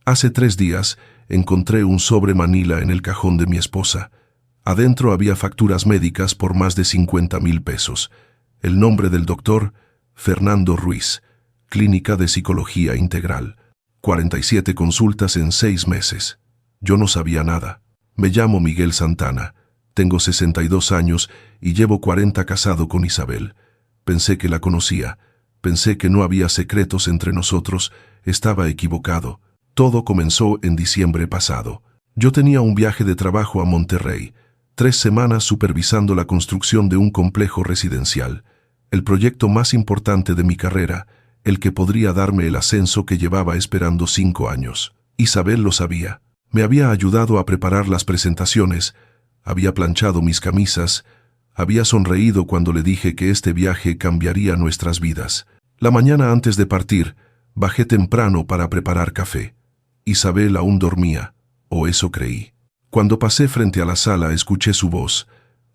Hace 3 días encontré un sobre Manila en el cajón de mi esposa. Adentro había facturas médicas por más de 50,000 pesos. El nombre del doctor, Fernando Ruiz, Clínica de Psicología Integral. 47 consultas en 6 meses. Yo no sabía nada. Me llamo Miguel Santana. Tengo 62 años y llevo 40 casado con Isabel. Pensé que la conocía. Pensé que no había secretos entre nosotros. Estaba equivocado. Todo comenzó en diciembre pasado. Yo tenía un viaje de trabajo a Monterrey. 3 semanas supervisando la construcción de un complejo residencial. El proyecto más importante de mi carrera, el que podría darme el ascenso que llevaba esperando 5 años. Isabel lo sabía. Me había ayudado a preparar las presentaciones, había planchado mis camisas, había sonreído cuando le dije que este viaje cambiaría nuestras vidas. La mañana antes de partir, bajé temprano para preparar café. Isabel aún dormía, o eso creí. Cuando pasé frente a la sala, escuché su voz.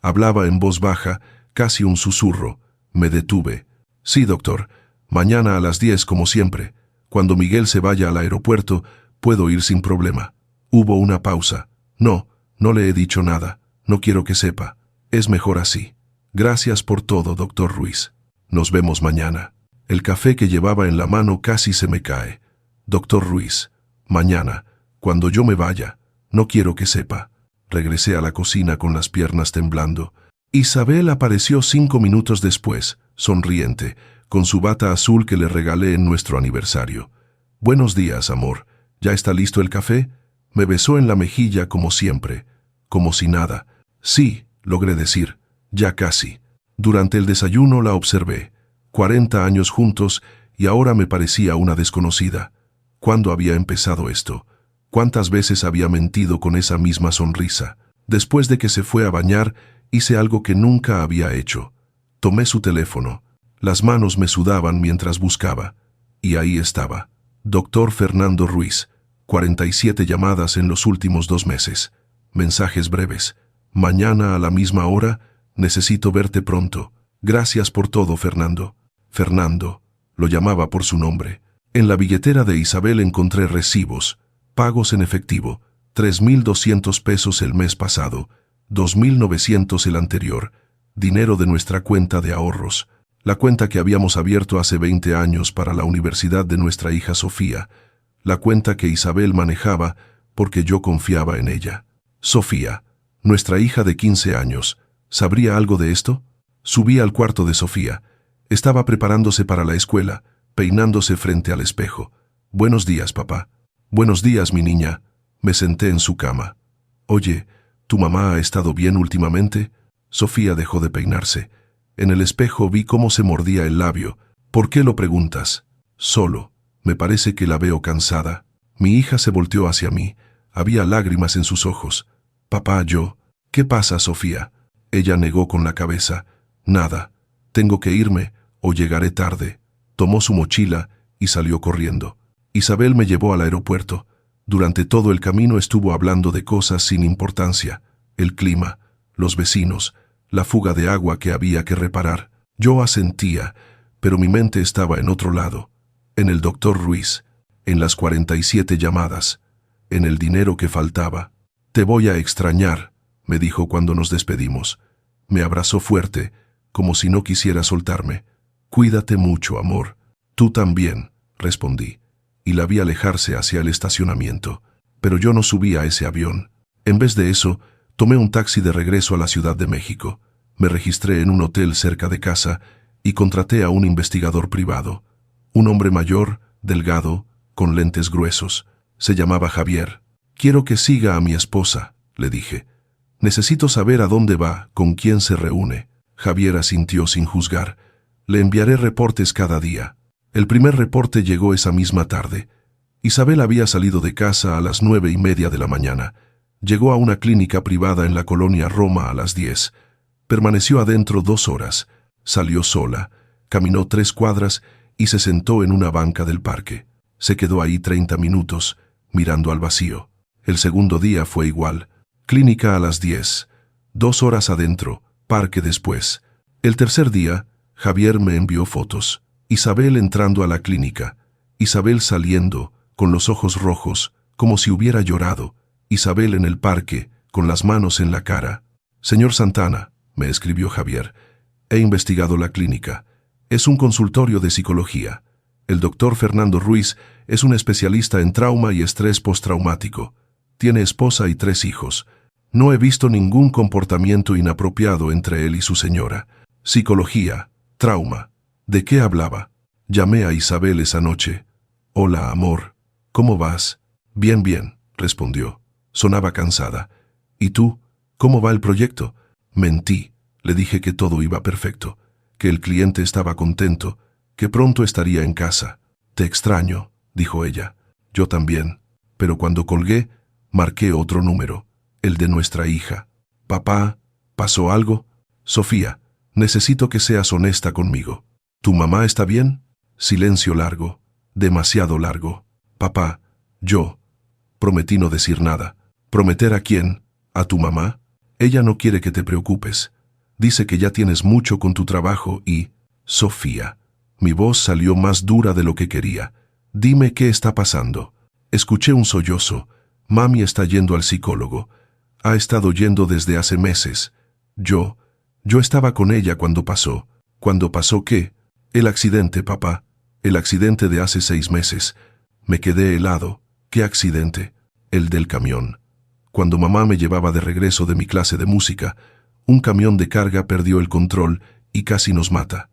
Hablaba en voz baja, casi un susurro. Me detuve. Sí, doctor. Mañana a las 10 como siempre. Cuando Miguel se vaya al aeropuerto, puedo ir sin problema. Hubo una pausa. No le he dicho nada. No quiero que sepa. Es mejor así. Gracias por todo, doctor Ruiz. Nos vemos mañana. El café que llevaba en la mano casi se me cae. Doctor Ruiz, mañana, cuando yo me vaya, no quiero que sepa. Regresé a la cocina con las piernas temblando. Isabel apareció 5 minutos después, sonriente, con su bata azul que le regalé en nuestro aniversario. Buenos días, amor. ¿Ya está listo el café? Me besó en la mejilla como siempre, como si nada. Sí, logré decir, ya casi. Durante el desayuno la observé. 40 años juntos y ahora me parecía una desconocida. ¿Cuándo había empezado esto? ¿Cuántas veces había mentido con esa misma sonrisa? Después de que se fue a bañar, hice algo que nunca había hecho. Tomé su teléfono. Las manos me sudaban mientras buscaba. Y ahí estaba. Doctor Fernando Ruiz. 47 llamadas en los últimos 2 meses. Mensajes breves. Mañana a la misma hora, necesito verte pronto. Gracias por todo, Fernando. Fernando, lo llamaba por su nombre. En la billetera de Isabel encontré recibos, pagos en efectivo, 3,200 pesos el mes pasado, 2,900 el anterior, dinero de nuestra cuenta de ahorros, la cuenta que habíamos abierto hace 20 años para la universidad de nuestra hija Sofía, la cuenta que Isabel manejaba porque yo confiaba en ella. Sofía, nuestra hija de 15 años, ¿sabría algo de esto? Subí al cuarto de Sofía. Estaba preparándose para la escuela, peinándose frente al espejo. Buenos días, papá. Buenos días, mi niña. Me senté en su cama. Oye, ¿tu mamá ha estado bien últimamente? Sofía dejó de peinarse. En el espejo vi cómo se mordía el labio. ¿Por qué lo preguntas? Solo. Me parece que la veo cansada. Mi hija se volteó hacia mí. Había lágrimas en sus ojos. Papá, yo. ¿Qué pasa, Sofía? Ella negó con la cabeza. Nada. Tengo que irme o llegaré tarde. Tomó su mochila y salió corriendo. Isabel me llevó al aeropuerto. Durante todo el camino estuvo hablando de cosas sin importancia. El clima, los vecinos, la fuga de agua que había que reparar. Yo asentía, pero mi mente estaba en otro lado. En el doctor Ruiz, en las 47 llamadas, en el dinero que faltaba. Te voy a extrañar, me dijo cuando nos despedimos. Me abrazó fuerte, como si no quisiera soltarme. Cuídate mucho, amor. Tú también, respondí, y la vi alejarse hacia el estacionamiento. Pero yo no subí a ese avión. En vez de eso, tomé un taxi de regreso a la Ciudad de México. Me registré en un hotel cerca de casa y contraté a un investigador privado. Un hombre mayor, delgado, con lentes gruesos. Se llamaba Javier. Quiero que siga a mi esposa, le dije. Necesito saber a dónde va, con quién se reúne. Javier asintió sin juzgar. Le enviaré reportes cada día. El primer reporte llegó esa misma tarde. Isabel había salido de casa a las 9:30 de la mañana. Llegó a una clínica privada en la colonia Roma a las 10. Permaneció adentro 2 horas. Salió sola, caminó 3 cuadras y se sentó en una banca del parque. Se quedó ahí 30 minutos, mirando al vacío. El segundo día fue igual. Clínica a las 10. 2 horas adentro, parque después. El tercer día, Javier me envió fotos. Isabel entrando a la clínica. Isabel saliendo, con los ojos rojos, como si hubiera llorado. Isabel en el parque, con las manos en la cara. Señor Santana, me escribió Javier, he investigado la clínica. Es un consultorio de psicología. El doctor Fernando Ruiz es un especialista en trauma y estrés postraumático. Tiene esposa y 3 hijos. No he visto ningún comportamiento inapropiado entre él y su señora. Psicología, trauma. ¿De qué hablaba? Llamé a Isabel esa noche. Hola, amor. ¿Cómo vas? Bien, bien, respondió. Sonaba cansada. ¿Y tú? ¿Cómo va el proyecto? Mentí. Le dije que todo iba perfecto, que el cliente estaba contento, que pronto estaría en casa. Te extraño, dijo ella. Yo también. Pero cuando colgué, marqué otro número, el de nuestra hija. Papá, ¿pasó algo? Sofía, necesito que seas honesta conmigo. ¿Tu mamá está bien? Silencio largo, demasiado largo. Papá, yo. Prometí no decir nada. ¿Prometer a quién? ¿A tu mamá? Ella no quiere que te preocupes. Dice que ya tienes mucho con tu trabajo y... Sofía. Mi voz salió más dura de lo que quería. Dime qué está pasando. Escuché un sollozo. Mami está yendo al psicólogo. Ha estado yendo desde hace meses. Yo estaba con ella cuando pasó. ¿Cuándo pasó qué? El accidente, papá. El accidente de hace 6 meses. Me quedé helado. ¿Qué accidente? El del camión. Cuando mamá me llevaba de regreso de mi clase de música, un camión de carga perdió el control y casi nos mata.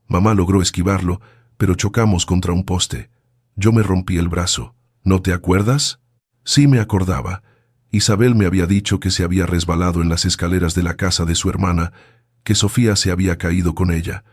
Mamá logró esquivarlo, pero chocamos contra un poste. Yo me rompí el brazo. ¿No te acuerdas? Sí me acordaba. Isabel me había dicho que se había resbalado en las escaleras de la casa de su hermana, que Sofía se había caído con ella.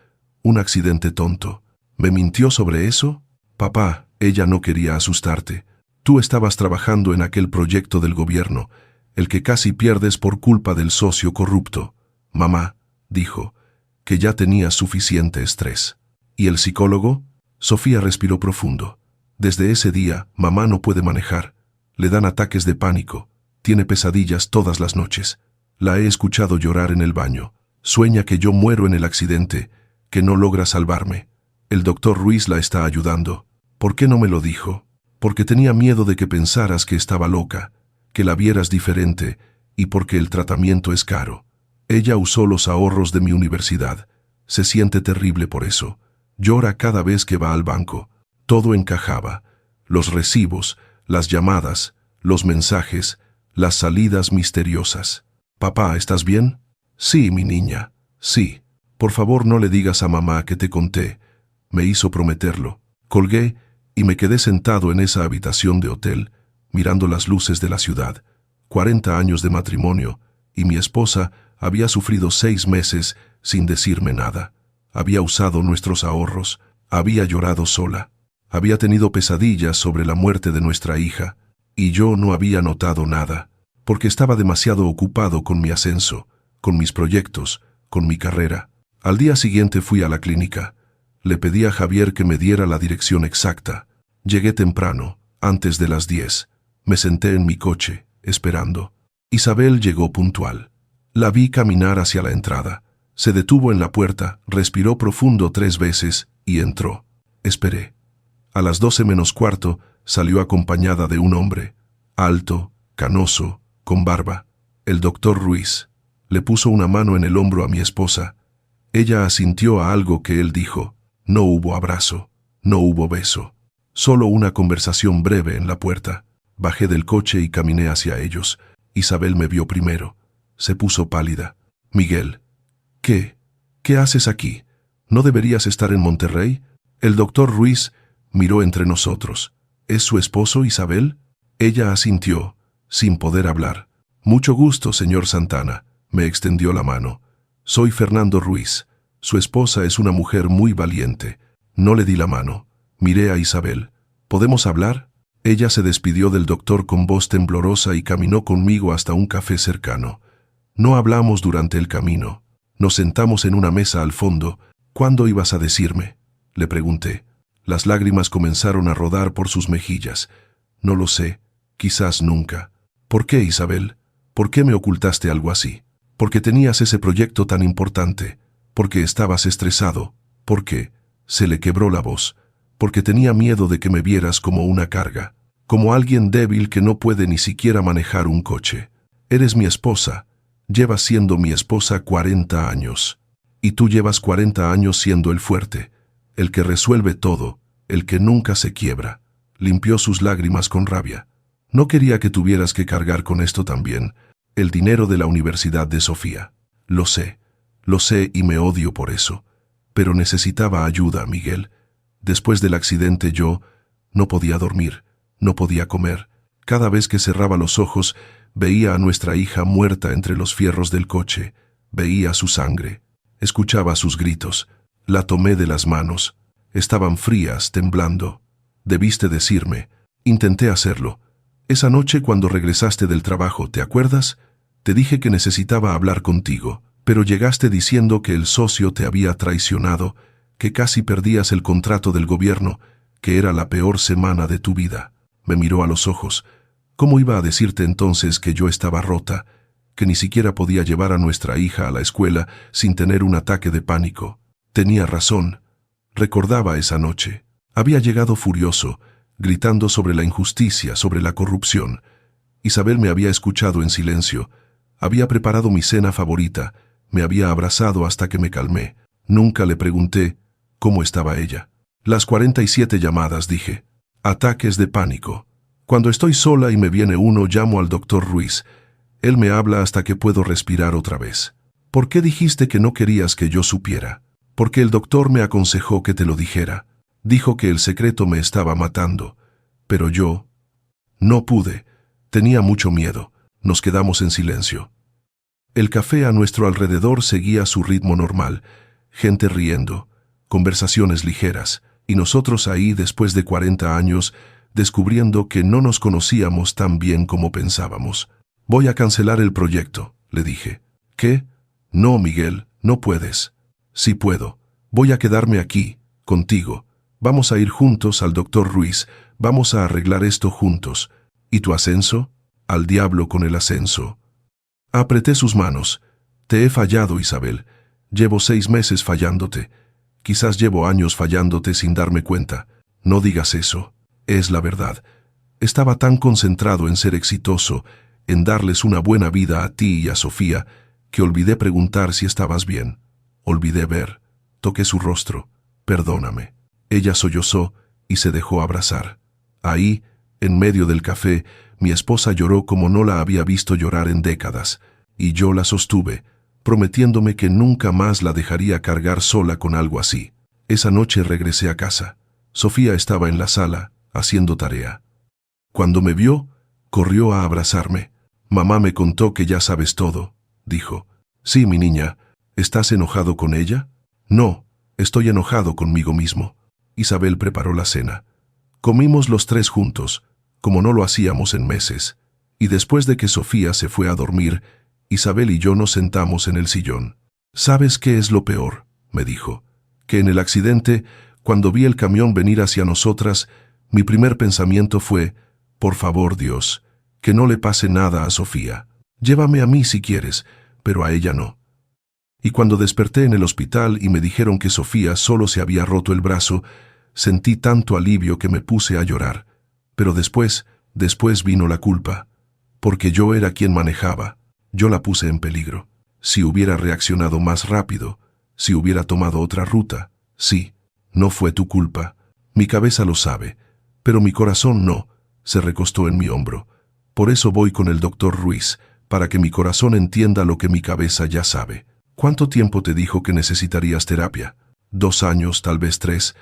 Un accidente tonto. ¿Me mintió sobre eso? Papá, ella no quería asustarte. Tú estabas trabajando en aquel proyecto del gobierno, el que casi pierdes por culpa del socio corrupto. Mamá, dijo, que ya tenías suficiente estrés. ¿Y el psicólogo? Sofía respiró profundo. Desde ese día, mamá no puede manejar. Le dan ataques de pánico. Tiene pesadillas todas las noches. La he escuchado llorar en el baño. Sueña que yo muero en el accidente, que no logra salvarme. El doctor Ruiz la está ayudando. ¿Por qué no me lo dijo? Porque tenía miedo de que pensaras que estaba loca, que la vieras diferente, y porque el tratamiento es caro. Ella usó los ahorros de mi universidad. Se siente terrible por eso. Llora cada vez que va al banco. Todo encajaba. Los recibos, las llamadas, los mensajes, las salidas misteriosas. Papá, ¿estás bien? Sí, mi niña, sí. Por favor, no le digas a mamá que te conté. Me hizo prometerlo. Colgué y me quedé sentado en esa habitación de hotel, mirando las luces de la ciudad. 40 años de matrimonio, y mi esposa había sufrido 6 meses sin decirme nada. Había usado nuestros ahorros, había llorado sola, había tenido pesadillas sobre la muerte de nuestra hija, y yo no había notado nada, porque estaba demasiado ocupado con mi ascenso, con mis proyectos, con mi carrera. Al día siguiente fui a la clínica. Le pedí a Javier que me diera la dirección exacta. Llegué temprano, antes de las 10. Me senté en mi coche, esperando. Isabel llegó puntual. La vi caminar hacia la entrada. Se detuvo en la puerta, respiró profundo 3 veces y entró. Esperé. A las 12 menos cuarto salió acompañada de un hombre, alto, canoso, con barba. El doctor Ruiz. Le puso una mano en el hombro a mi esposa. Ella asintió a algo que él dijo. No hubo abrazo, no hubo beso. Solo una conversación breve en la puerta. Bajé del coche y caminé hacia ellos. Isabel me vio primero. Se puso pálida. Miguel. ¿Qué? ¿Qué haces aquí? ¿No deberías estar en Monterrey? El doctor Ruiz miró entre nosotros. ¿Es su esposo, Isabel? Ella asintió, sin poder hablar. Mucho gusto, señor Santana. Me extendió la mano. Soy Fernando Ruiz. Su esposa es una mujer muy valiente. No le di la mano. Miré a Isabel. ¿Podemos hablar? Ella se despidió del doctor con voz temblorosa y caminó conmigo hasta un café cercano. No hablamos durante el camino. Nos sentamos en una mesa al fondo. ¿Cuándo ibas a decirme?, le pregunté. Las lágrimas comenzaron a rodar por sus mejillas. No lo sé. Quizás nunca. ¿Por qué, Isabel? ¿Por qué me ocultaste algo así? Porque tenías ese proyecto tan importante. Porque estabas estresado. Porque se le quebró la voz. Porque tenía miedo de que me vieras como una carga. como alguien débil que no puede ni siquiera manejar un coche. Eres mi esposa. Llevas siendo mi esposa 40 años. Y tú llevas 40 años siendo el fuerte, el que resuelve todo, el que nunca se quiebra. Limpió sus lágrimas con rabia. No quería que tuvieras que cargar con esto también, el dinero de la Universidad de Sofía. Lo sé y me odio por eso. Pero necesitaba ayuda, Miguel. Después del accidente yo no podía dormir, no podía comer. Cada vez que cerraba los ojos, veía a nuestra hija muerta entre los fierros del coche. Veía su sangre. Escuchaba sus gritos. La tomé de las manos. Estaban frías, temblando. Debiste decirme. Intenté hacerlo. Esa noche cuando regresaste del trabajo, ¿te acuerdas? Te dije que necesitaba hablar contigo, pero llegaste diciendo que el socio te había traicionado, que casi perdías el contrato del gobierno, que era la peor semana de tu vida. Me miró a los ojos. ¿Cómo iba a decirte entonces que yo estaba rota, que ni siquiera podía llevar a nuestra hija a la escuela sin tener un ataque de pánico? Tenía razón. Recordaba esa noche. Había llegado furioso, gritando sobre la injusticia, sobre la corrupción. Isabel me había escuchado en silencio. Había preparado mi cena favorita. Me había abrazado hasta que me calmé. Nunca le pregunté cómo estaba ella. Las 47 llamadas, dije. Ataques de pánico. Cuando estoy sola y me viene uno, llamo al doctor Ruiz. Él me habla hasta que puedo respirar otra vez. ¿Por qué dijiste que no querías que yo supiera? Porque el doctor me aconsejó que te lo dijera. Dijo que el secreto me estaba matando. Pero yo no pude. Tenía mucho miedo. Nos quedamos en silencio. El café a nuestro alrededor seguía su ritmo normal. Gente riendo, conversaciones ligeras, y nosotros ahí después de 40 años, descubriendo que no nos conocíamos tan bien como pensábamos. Voy a cancelar el proyecto, le dije. ¿Qué? No, Miguel, no puedes. Sí puedo. Voy a quedarme aquí, contigo. Vamos a ir juntos al doctor Ruiz. Vamos a arreglar esto juntos. ¿Y tu ascenso? Al diablo con el ascenso. Apreté sus manos. Te he fallado, Isabel. Llevo 6 meses fallándote. Quizás llevo años fallándote sin darme cuenta. No digas eso. Es la verdad. Estaba tan concentrado en ser exitoso, en darles una buena vida a ti y a Sofía, que olvidé preguntar si estabas bien. Olvidé ver. Toqué su rostro. Perdóname. Ella sollozó y se dejó abrazar. Ahí, en medio del café, mi esposa lloró como no la había visto llorar en décadas, y yo la sostuve, prometiéndome que nunca más la dejaría cargar sola con algo así. Esa noche regresé a casa. Sofía estaba en la sala, haciendo tarea. Cuando me vio, corrió a abrazarme. Mamá me contó que ya sabes todo, dijo. Sí, mi niña. ¿Estás enojado con ella? No, estoy enojado conmigo mismo. Isabel preparó la cena. Comimos los 3 juntos, como no lo hacíamos en meses, y después de que Sofía se fue a dormir, Isabel y yo nos sentamos en el sillón. ¿Sabes qué es lo peor?, me dijo. Que en el accidente, cuando vi el camión venir hacia nosotras, mi primer pensamiento fue, por favor, Dios, que no le pase nada a Sofía. Llévame a mí si quieres, pero a ella no. Y cuando desperté en el hospital y me dijeron que Sofía solo se había roto el brazo, sentí tanto alivio que me puse a llorar. Pero después vino la culpa, porque yo era quien manejaba. Yo la puse en peligro. Si hubiera reaccionado más rápido, si hubiera tomado otra ruta, sí, no fue tu culpa. Mi cabeza lo sabe, pero mi corazón no. Se recostó en mi hombro. Por eso voy con el doctor Ruiz, para que mi corazón entienda lo que mi cabeza ya sabe. ¿Cuánto tiempo te dijo que necesitarías terapia? 2 años, tal vez 3.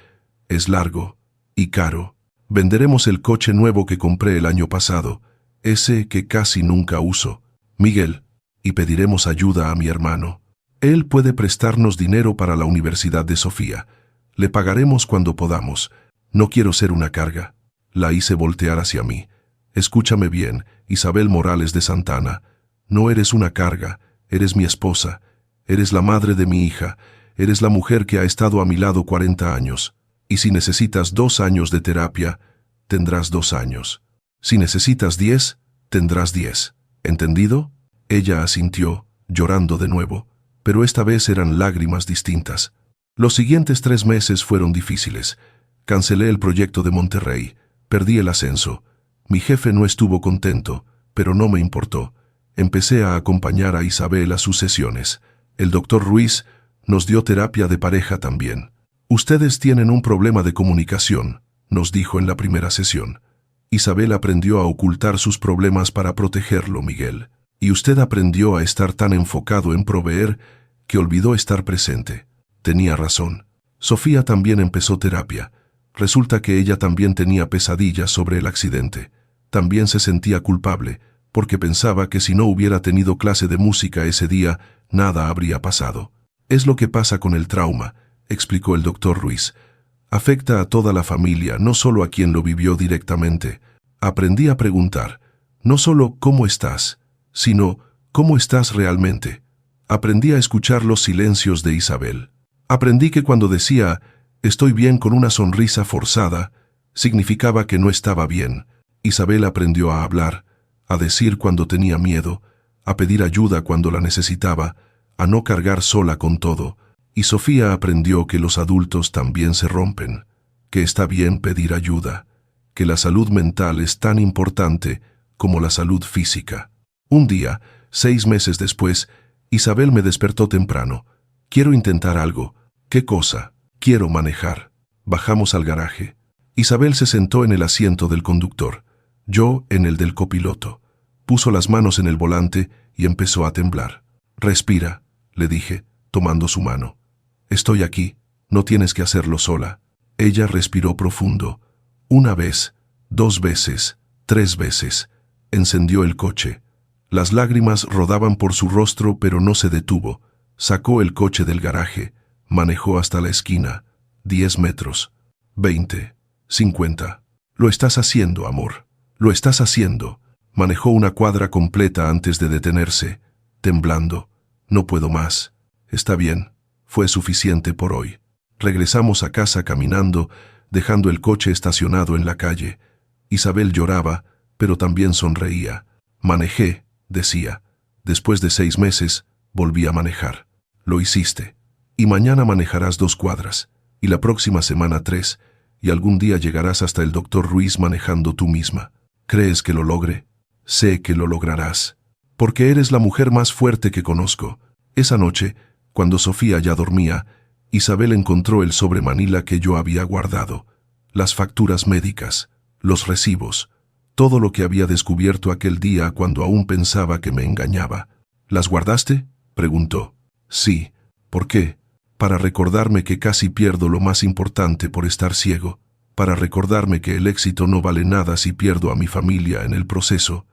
Es largo y caro. Venderemos el coche nuevo que compré el año pasado, ese que casi nunca uso, Miguel, y pediremos ayuda a mi hermano. Él puede prestarnos dinero para la Universidad de Sofía. Le pagaremos cuando podamos. No quiero ser una carga. La hice voltear hacia mí. Escúchame bien, Isabel Morales de Santana. No eres una carga, eres mi esposa. Eres la madre de mi hija. Eres la mujer que ha estado a mi lado 40 años. Y si necesitas 2 años de terapia, tendrás 2 años. Si necesitas 10, tendrás 10. ¿Entendido? Ella asintió, llorando de nuevo, pero esta vez eran lágrimas distintas. Los siguientes 3 meses fueron difíciles. Cancelé el proyecto de Monterrey, perdí el ascenso. Mi jefe no estuvo contento, pero no me importó. Empecé a acompañar a Isabel a sus sesiones. El doctor Ruiz nos dio terapia de pareja también. Ustedes tienen un problema de comunicación, nos dijo en la primera sesión. Isabel aprendió a ocultar sus problemas para protegerlo, Miguel. Y usted aprendió a estar tan enfocado en proveer que olvidó estar presente. Tenía razón. Sofía también empezó terapia. Resulta que ella también tenía pesadillas sobre el accidente. También se sentía culpable, porque pensaba que si no hubiera tenido clase de música ese día, nada habría pasado. Es lo que pasa con el trauma, explicó el doctor Ruiz. Afecta a toda la familia, no solo a quien lo vivió directamente. Aprendí a preguntar, no solo ¿cómo estás?, sino ¿cómo estás realmente? Aprendí a escuchar los silencios de Isabel. Aprendí que cuando decía «estoy bien» con una sonrisa forzada, significaba que no estaba bien. Isabel aprendió a hablar, a decir cuando tenía miedo, a pedir ayuda cuando la necesitaba, a no cargar sola con todo. Y Sofía aprendió que los adultos también se rompen, que está bien pedir ayuda, que la salud mental es tan importante como la salud física. Un día, 6 meses después, Isabel me despertó temprano. Quiero intentar algo. ¿Qué cosa? Quiero manejar. Bajamos al garaje. Isabel se sentó en el asiento del conductor, yo en el del copiloto. Puso las manos en el volante y empezó a temblar. Respira, le dije, tomando su mano. Estoy aquí, no tienes que hacerlo sola. Ella respiró profundo. 1 vez, 2 veces, 3 veces. Encendió el coche. Las lágrimas rodaban por su rostro, pero no se detuvo. Sacó el coche del garaje, manejó hasta la esquina. 10 metros, 20, 50. Lo estás haciendo, amor. Lo estás haciendo. Manejó una cuadra completa antes de detenerse, temblando. No puedo más. Está bien. Fue suficiente por hoy. Regresamos a casa caminando, dejando el coche estacionado en la calle. Isabel lloraba, pero también sonreía. Manejé, decía. Después de 6 meses, volví a manejar. Lo hiciste. Y mañana manejarás 2 cuadras, y la próxima semana 3, y algún día llegarás hasta el doctor Ruiz manejando tú misma. ¿Crees que lo logre? Sé que lo lograrás. Porque eres la mujer más fuerte que conozco. Esa noche, cuando Sofía ya dormía, Isabel encontró el sobre Manila que yo había guardado, las facturas médicas, los recibos, todo lo que había descubierto aquel día cuando aún pensaba que me engañaba. ¿Las guardaste?, preguntó. Sí. ¿Por qué? Para recordarme que casi pierdo lo más importante por estar ciego, para recordarme que el éxito no vale nada si pierdo a mi familia en el proceso.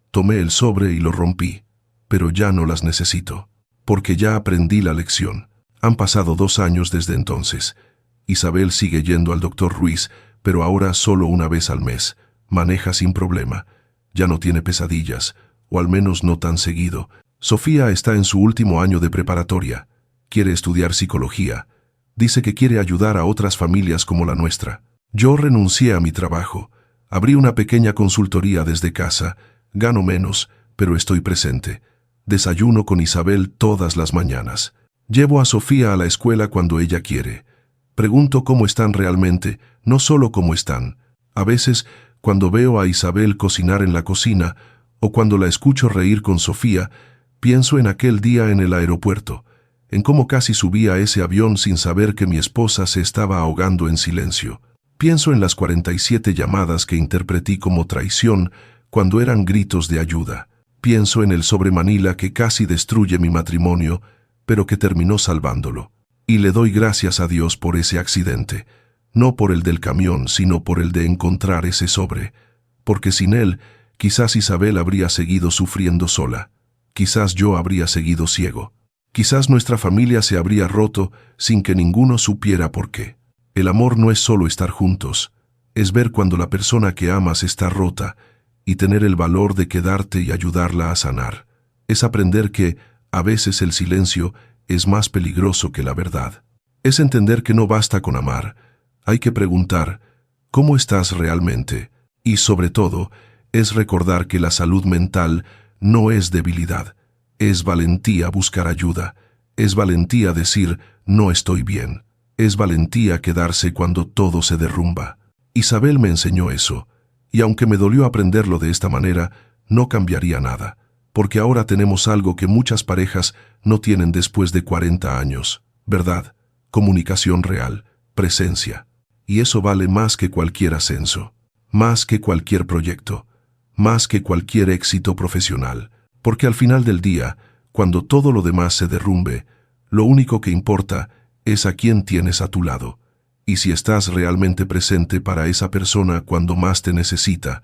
Tomé el sobre y lo rompí, pero ya no las necesito, porque ya aprendí la lección. Han pasado 2 años desde entonces. Isabel sigue yendo al doctor Ruiz, pero ahora solo 1 vez al mes. Maneja sin problema. Ya no tiene pesadillas, o al menos no tan seguido. Sofía está en su último año de preparatoria. Quiere estudiar psicología. Dice que quiere ayudar a otras familias como la nuestra. Yo renuncié a mi trabajo. Abrí una pequeña consultoría desde casa. Gano menos, pero estoy presente. Desayuno con Isabel todas las mañanas. Llevo a Sofía a la escuela cuando ella quiere. Pregunto cómo están realmente, no solo cómo están. A veces, cuando veo a Isabel cocinar en la cocina, o cuando la escucho reír con Sofía, pienso en aquel día en el aeropuerto, en cómo casi subí a ese avión sin saber que mi esposa se estaba ahogando en silencio. Pienso en las 47 llamadas que interpreté como traición cuando eran gritos de ayuda. Pienso en el sobre Manila que casi destruye mi matrimonio, pero que terminó salvándolo. Y le doy gracias a Dios por ese accidente, no por el del camión, sino por el de encontrar ese sobre, porque sin él, quizás Isabel habría seguido sufriendo sola, quizás yo habría seguido ciego, quizás nuestra familia se habría roto sin que ninguno supiera por qué. El amor no es solo estar juntos, es ver cuando la persona que amas está rota y tener el valor de quedarte y ayudarla a sanar. Es aprender que, a veces el silencio es más peligroso que la verdad. Es entender que no basta con amar, hay que preguntar, ¿cómo estás realmente? Y sobre todo, es recordar que la salud mental no es debilidad, es valentía buscar ayuda, es valentía decir, no estoy bien, es valentía quedarse cuando todo se derrumba. Isabel me enseñó eso, Y aunque me dolió aprenderlo de esta manera, no cambiaría nada, porque ahora tenemos algo que muchas parejas no tienen después de 40 años, ¿verdad? Comunicación real, presencia. Y eso vale más que cualquier ascenso, más que cualquier proyecto, más que cualquier éxito profesional, porque al final del día, cuando todo lo demás se derrumbe, lo único que importa es a quién tienes a tu lado, y si estás realmente presente para esa persona cuando más te necesita,